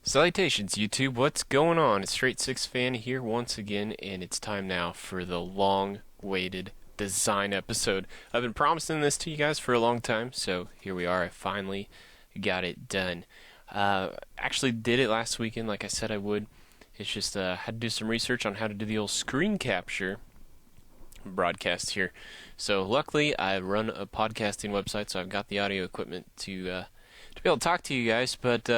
Salutations, YouTube. What's going on? It's Straight Six Fan here once again, and it's time now for the long-awaited design episode. I've been promising this to you guys for a long time, so here we are. I finally got it done. Actually did it last weekend, like I said I would. It's just had to do some research on how to do the old screen capture broadcast here. So luckily, I run a podcasting website, so I've got the audio equipment to be able to talk to you guys, but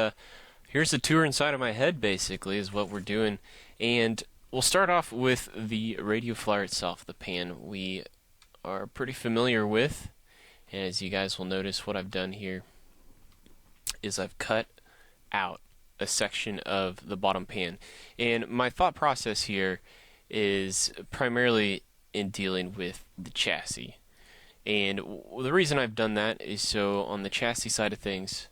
here's a tour inside of my head, basically, is what we're doing. And we'll start off with the radio flyer itself, the pan we are pretty familiar with. And as you guys will notice, what I've done here is I've cut out a section of the bottom pan. And my thought process here is primarily in dealing with the chassis. And the reason I've done that is so on the chassis side of things,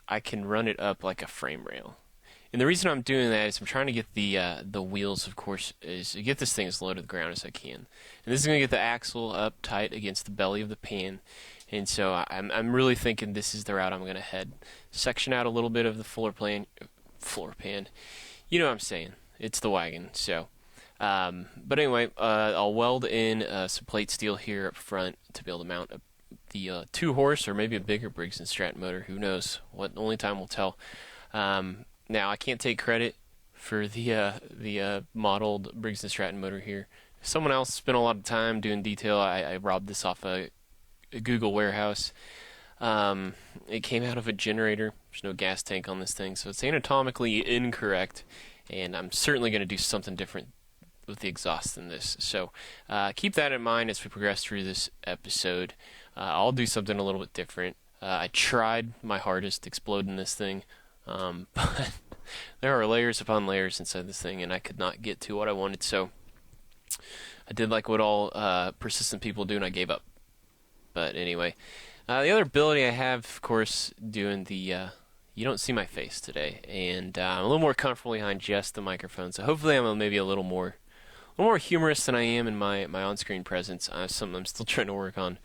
I can run it up like a frame rail. And the reason I'm doing that is I'm trying to get the wheels, of course, is to get this thing as low to the ground as I can. And this is going to get the axle up tight against the belly of the pan. And so I'm really thinking this is the route I'm going to head. Section out a little bit of the floor pan. You know what I'm saying. It's the wagon. So, but anyway, I'll weld in some plate steel here up front to be able to mount the 2-horse or maybe a bigger Briggs & Stratton motor. Who knows? Only time will tell. Now I can't take credit for the modeled Briggs & Stratton motor here. Someone else spent a lot of time doing detail. I robbed this off a Google warehouse. It came out of a generator. There's no gas tank on this thing, so it's anatomically incorrect. And I'm certainly going to do something different with the exhaust than this. So keep that in mind as we progress through this episode. I'll do something a little bit different. I tried my hardest exploding this thing, but there are layers upon layers inside this thing, and I could not get to what I wanted. So I did like what all persistent people do, and I gave up. But anyway, the other ability I have, of course, doing the you don't see my face today, and I'm a little more comfortable behind just the microphone. So hopefully I'm maybe a little more humorous than I am in my on-screen presence. Something I'm still trying to work on.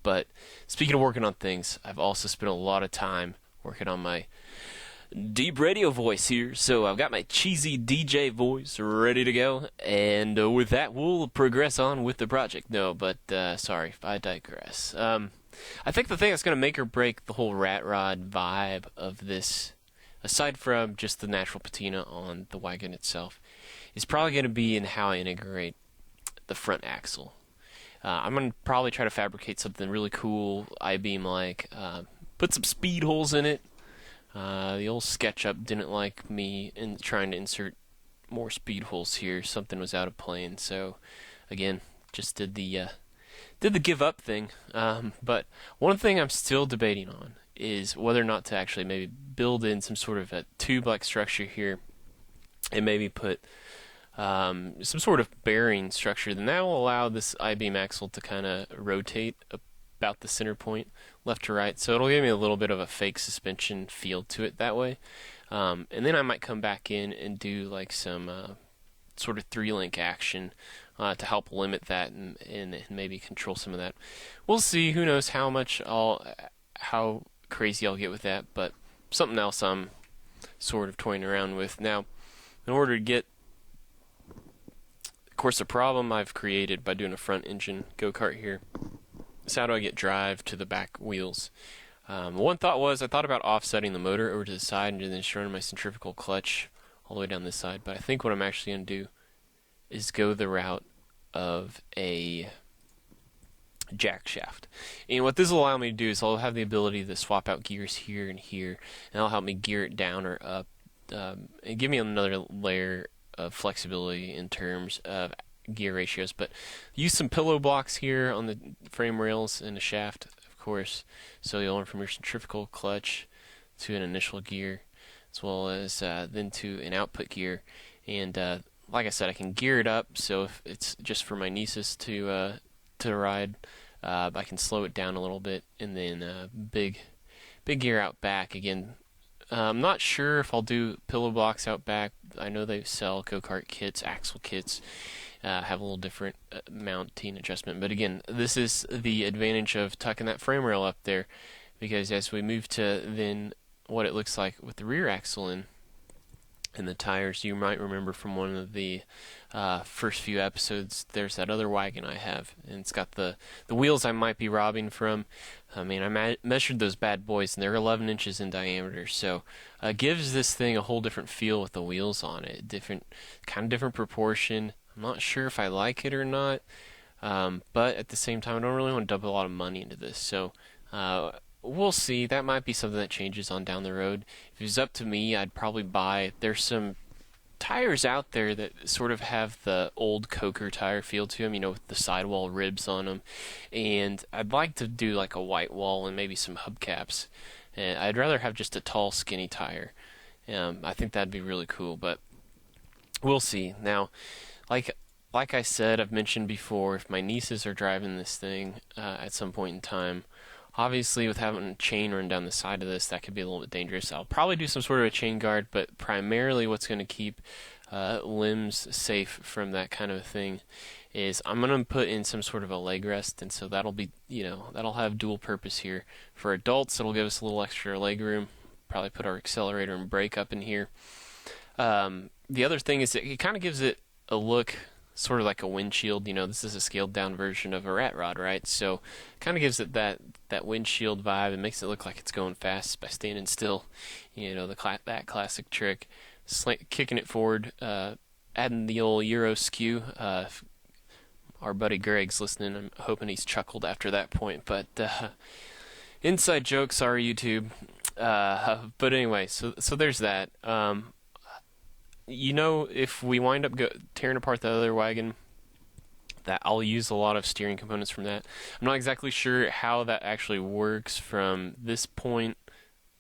But speaking of working on things, I've also spent a lot of time working on my deep radio voice here. So I've got my cheesy DJ voice ready to go. And with that, we'll progress on with the project. No, but sorry, I digress. I think the thing that's going to make or break the whole rat rod vibe of this, aside from just the natural patina on the wagon itself, is probably going to be in how I integrate the front axle. I'm going to probably try to fabricate something really cool, I-beam-like, put some speed holes in it. The old SketchUp didn't like me in trying to insert more speed holes here. Something was out of plane, so again, just did the give up thing. But one thing I'm still debating on is whether or not to actually maybe build in some sort of a tube-like structure here and maybe put some sort of bearing structure. Then that will allow this I-beam axle to kind of rotate about the center point, left to right. So it'll give me a little bit of a fake suspension feel to it that way. And then I might come back in and do like some sort of 3-link action to help limit that and maybe control some of that. We'll see. Who knows how crazy I'll get with that, but something else I'm sort of toying around with. Now, in order to get, of course, the problem I've created by doing a front engine go-kart here is how do I get drive to the back wheels? One thought was I thought about offsetting the motor over to the side and then just running my centrifugal clutch all the way down this side, but I think what I'm actually going to do is go the route of a jack shaft. And what this will allow me to do is I'll have the ability to swap out gears here and here, and that'll help me gear it down or up, and give me another layer of flexibility in terms of gear ratios. But use some pillow blocks here on the frame rails and the shaft, of course, so you'll learn from your centrifugal clutch to an initial gear, as well as then to an output gear. And like I said, I can gear it up, so if it's just for my nieces to ride, I can slow it down a little bit, and then big gear out back. Again, I'm not sure if I'll do pillow blocks out back. I know they sell go-kart kits, axle kits, have a little different mounting adjustment. But again, this is the advantage of tucking that frame rail up there, because as we move to then what it looks like with the rear axle in. And the tires, you might remember from one of the first few episodes, there's that other wagon I have, and it's got the wheels I might be robbing from. I mean, I measured those bad boys, and they're 11 inches in diameter, so gives this thing a whole different feel with the wheels on it, different proportion. I'm not sure if I like it or not, but at the same time, I don't really want to dump a lot of money into this, so we'll see. That might be something that changes on down the road. If it was up to me, I'd probably buy. There's some tires out there that sort of have the old Coker tire feel to them, with the sidewall ribs on them. And I'd like to do like a white wall and maybe some hubcaps. And I'd rather have just a tall, skinny tire. I think that'd be really cool, but we'll see. Now, like I said, I've mentioned before, if my nieces are driving this thing at some point in time, obviously, with having a chain run down the side of this, that could be a little bit dangerous. I'll probably do some sort of a chain guard, but primarily what's going to keep limbs safe from that kind of thing is I'm going to put in some sort of a leg rest, and so that'll be, that'll have dual purpose here. For adults, it'll give us a little extra leg room. Probably put our accelerator and brake up in here. The other thing is it kind of gives it a look sort of like a windshield. This is a scaled down version of a rat rod, right? So kind of gives it that windshield vibe. It makes it look like it's going fast by standing still. That classic trick, kicking it forward, adding the old Euro skew. Our buddy Greg's listening. I'm hoping he's chuckled after that point. But inside joke, sorry YouTube. But anyway, so there's that. If we wind up tearing apart the other wagon, that I'll use a lot of steering components from that. I'm not exactly sure how that actually works from this point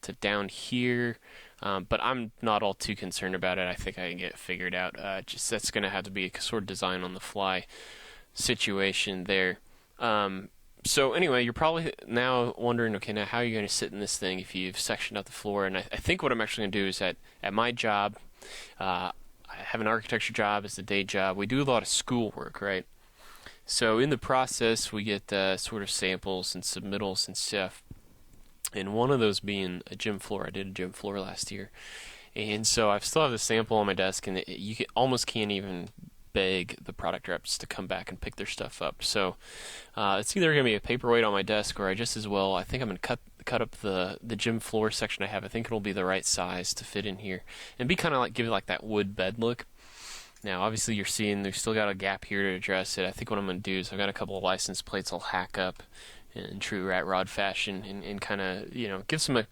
to down here, but I'm not all too concerned about it. I think I can get it figured out. Just that's going to have to be a sort of design on the fly situation there. So anyway, you're probably now wondering, okay, now how are you going to sit in this thing if you've sectioned out the floor? And I think what I'm actually going to do is at my job, I have an architecture job as a day job. We do a lot of schoolwork, right? So in the process, we get sort of samples and submittals and stuff. And one of those being a gym floor. I did a gym floor last year. And so I still have the sample on my desk, and almost can't even beg the product reps to come back and pick their stuff up. So it's either going to be a paperweight on my desk, or I just as well, I think I'm going to cut up the gym floor section I have. I think it'll be the right size to fit in here and be kind of give it like that wood bed look. Now, obviously, you're seeing there's still got a gap here to address it. I think what I'm going to do is I've got a couple of license plates I'll hack up in true rat rod fashion and kind of, give some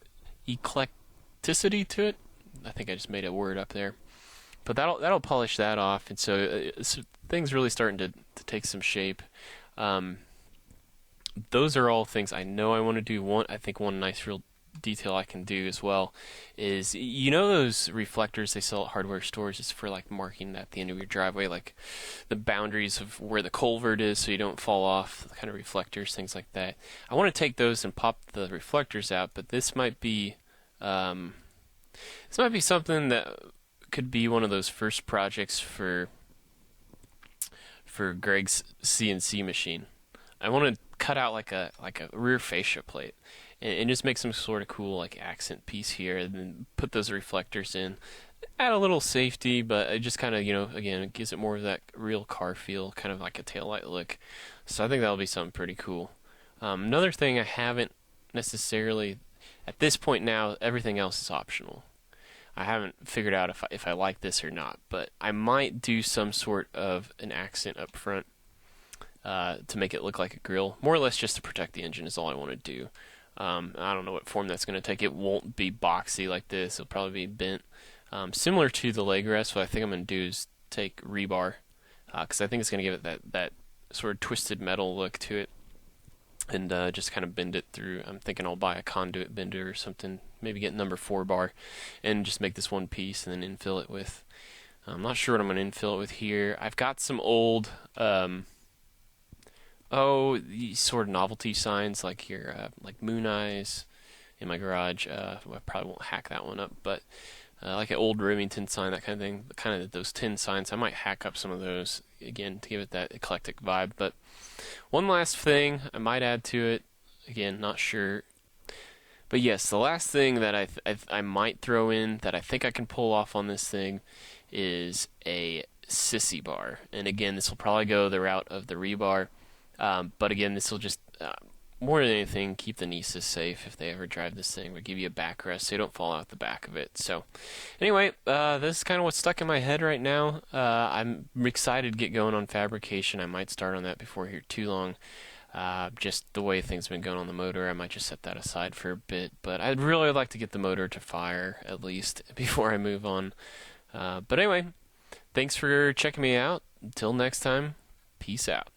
eclecticity to it. I think I just made a word up there. But that'll polish that off, and so things really starting to take some shape. Those are all things I know I want to do. I think one nice real detail I can do as well is, those reflectors they sell at hardware stores is for marking at the end of your driveway, like the boundaries of where the culvert is so you don't fall off, the kind of reflectors, things like that. I want to take those and pop the reflectors out, but this might be something that could be one of those first projects for Greg's CNC machine. I want to cut out like a rear fascia plate and just make some sort of cool accent piece here, and then put those reflectors in. Add a little safety, but it just kind of, again, it gives it more of that real car feel, kind of like a taillight look. So I think that'll be something pretty cool. Another thing I haven't necessarily, at this point now, everything else is optional. I haven't figured out if I like this or not, but I might do some sort of an accent up front to make it look like a grill. More or less just to protect the engine is all I want to do. I don't know what form that's going to take. It won't be boxy like this. It'll probably be bent. Similar to the leg rest, what I think I'm going to do is take rebar, because I think it's going to give it that sort of twisted metal look to it, and just kind of bend it through. I'm thinking I'll buy a conduit bender or something, maybe get number 4 bar, and just make this one piece and then infill it with. I'm not sure what I'm going to infill it with here. I've got some old, these sort of novelty signs like your Moon Eyes in my garage. I probably won't hack that one up, but like an old Remington sign, that kind of thing. Kind of those tin signs. I might hack up some of those again to give it that eclectic vibe. But one last thing I might add to it. Again, not sure. But yes, the last thing that I might throw in that I think I can pull off on this thing is a sissy bar. And again, this will probably go the route of the rebar. But again, this will just more than anything keep the nieces safe if they ever drive this thing. Would give you a backrest so you don't fall out the back of it. So anyway, this is kind of what's stuck in my head right now. I'm excited to get going on fabrication. I might start on that before here too long. Just the way things have been going on the motor, I might just set that aside for a bit. But I'd really like to get the motor to fire at least before I move on. But anyway, thanks for checking me out. Until next time, peace out.